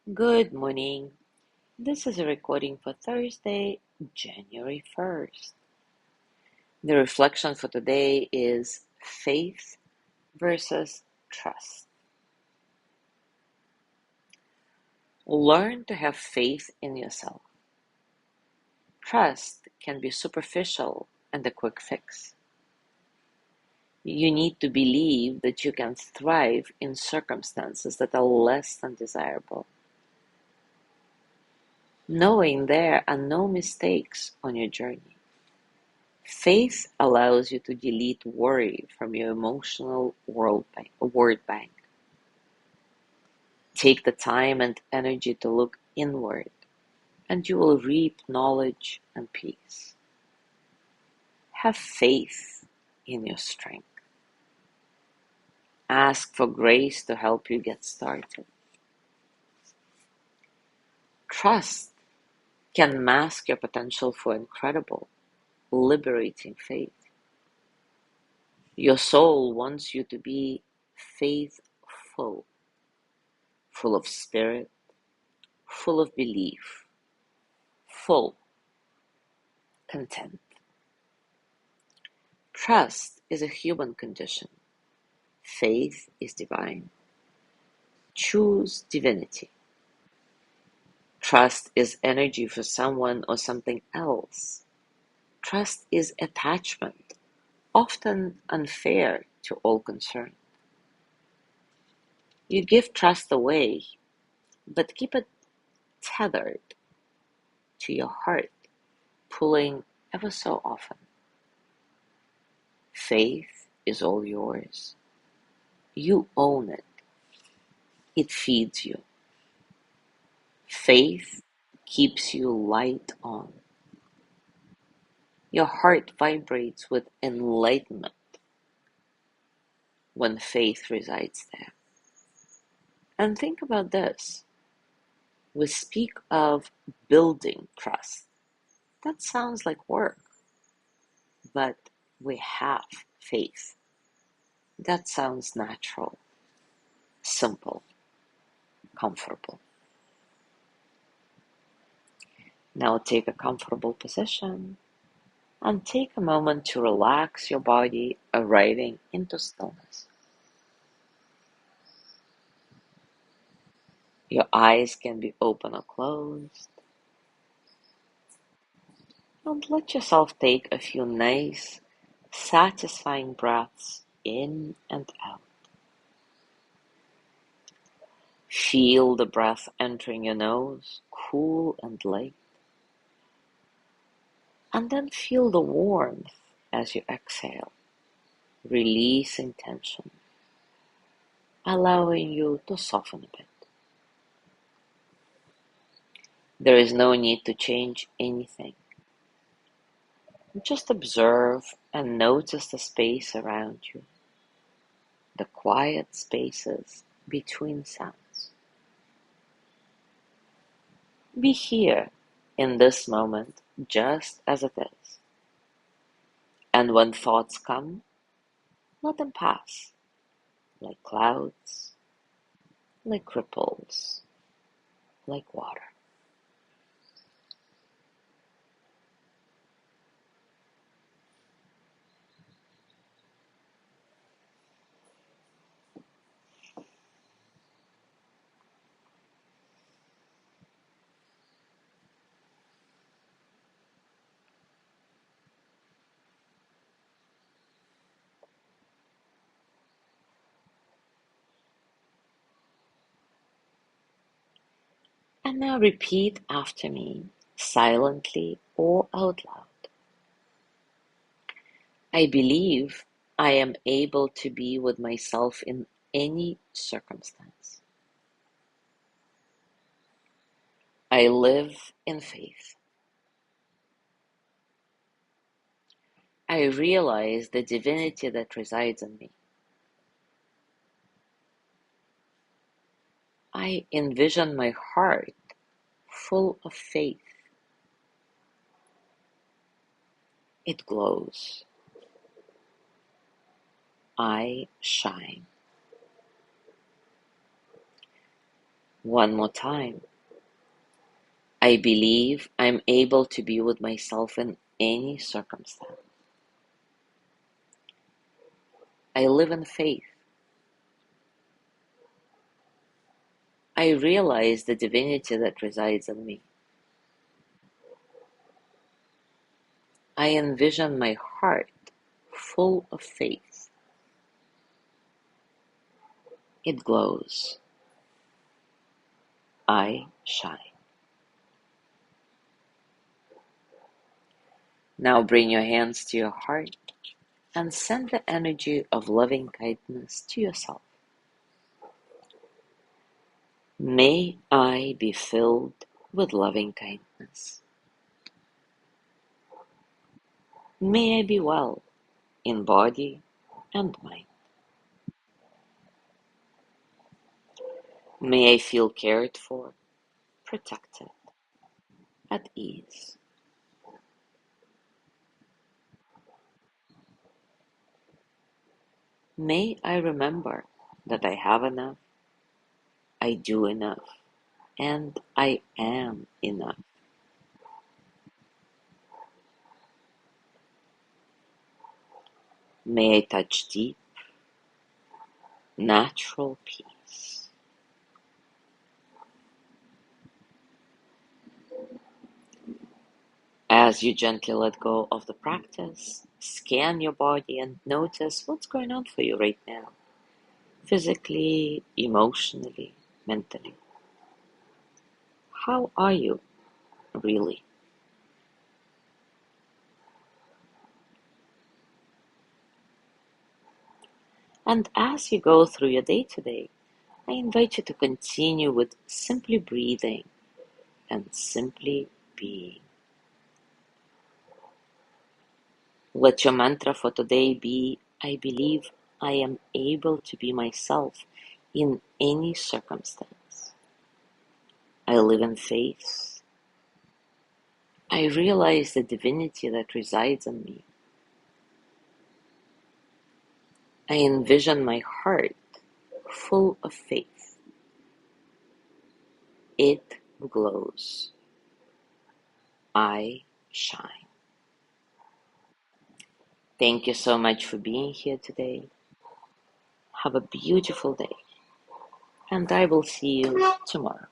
Good morning. This is a recording for Thursday, January 1st. The reflection for today is faith versus trust. Learn to have faith in yourself. Trust can be superficial and a quick fix. You need to believe that you can thrive in circumstances that are less than desirable. Knowing there are no mistakes on your journey. Faith allows you to delete worry from your emotional word bank. Take the time and energy to look inward, and you will reap knowledge and peace. Have faith in your strength. Ask for grace to help you get started. Trust can mask your potential for incredible, liberating faith. Your soul wants you to be faithful, full of spirit, full of belief, full content. Trust is a human condition. Faith is divine. Choose divinity. Trust is energy for someone or something else. Trust is attachment, often unfair to all concerned. You give trust away, but keep it tethered to your heart, pulling ever so often. Faith is all yours. You own it. It feeds you. Faith keeps you light on. Your heart vibrates with enlightenment when faith resides there. And think about this. We speak of building trust. That sounds like work, but we have faith. That sounds natural, simple, comfortable. Now take a comfortable position and take a moment to relax your body, arriving into stillness. Your eyes can be open or closed. And let yourself take a few nice, satisfying breaths in and out. Feel the breath entering your nose, cool and light. And then feel the warmth as you exhale, releasing tension, allowing you to soften a bit. There is no need to change anything. Just observe and notice the space around you, the quiet spaces between sounds. Be here in this moment just as it is. And when thoughts come, let them pass, like clouds, like ripples, like water. And now repeat after me, silently or out loud. I believe I am able to be with myself in any circumstance. I live in faith. I realize the divinity that resides in me. I envision my heart full of faith. It glows. I shine. One more time. I believe I'm able to be with myself in any circumstance. I live in faith. I realize the divinity that resides in me. I envision my heart full of faith. It glows. I shine. Now bring your hands to your heart and send the energy of loving kindness to yourself. May I be filled with loving kindness. May I be well in body and mind. May I feel cared for, protected, at ease. May I remember that I have enough, I do enough, and I am enough. May I touch deep, natural peace. As you gently let go of the practice, scan your body and notice what's going on for you right now, physically, emotionally, mentally. How are you really? And as you go through your day today, I invite you to continue with simply breathing and simply being. Let your mantra for today be, I believe I am able to be myself in any circumstance. I live in faith. I realize the divinity that resides in me. I envision my heart full of faith. It glows. I shine. Thank you so much for being here today. Have a beautiful day, and I will see you tomorrow.